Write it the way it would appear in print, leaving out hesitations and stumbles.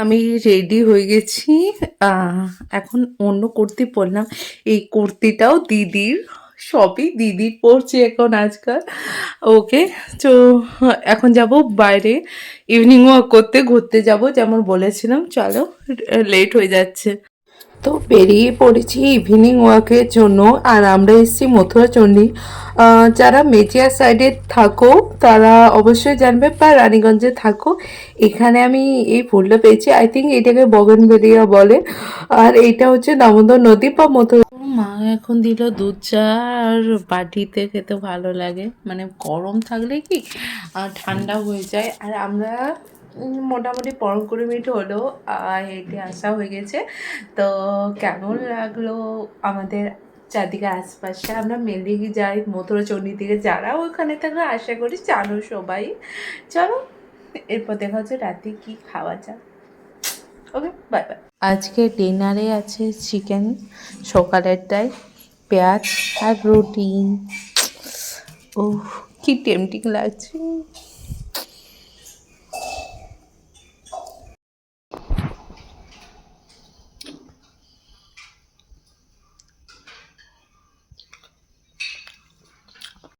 আমি রেডি হয়ে গেছি। আহ, এখন অন্য কুর্তি পরলাম। এই কুর্তিটাও দিদির, সবই দিদির পরছি এখন আজকাল। ওকে, তো এখন যাব বাইরে ইভিনিং ওয়াক করতে, ঘুরতে যাব যেমন বলেছিলাম। চলো, লেট হয়ে যাচ্ছে। তো বেরিয়ে পড়েছি ইভিনিং ওয়াকের জন্য। আর আমরা এসেছি মথুরাচণ্ডী। যারা মেচিয়া সাইডে থাকো তারা অবশ্যই জানবে, বা রানীগঞ্জে থাকো, এখানে আমি এই ফুলটা পেয়েছি। আই থিঙ্ক এটাকে বগনভেলিয়া বলে। আর এইটা হচ্ছে দামোদর নদী বা মথুরা। মা এখন দিল দুধ চা। আর বাটিতে খেতে ভালো লাগে, মানে গরম থাকলে কি ঠান্ডা হয়ে যায়। আর আমরা মোটামুটি 15-20 মিনিট হলো হেঁটে আসা হয়ে গেছে। তো কেমন লাগলো আমাদের চারদিকে আশপাশে? আমরা মেনলি যাই মথুরাচণ্ডী থেকে, যারা ওখানে থাকবে আশা করি জানো সবাই। চলো, এরপর দেখা হচ্ছে রাতে কি খাওয়া যায়। ওকে, বাই বাই। আজকে ডিনারে আছে চিকেন, সকালেরটাই পেঁয়াজ আর রুটি। ওহ, কি টেম্পটিং লাগছে।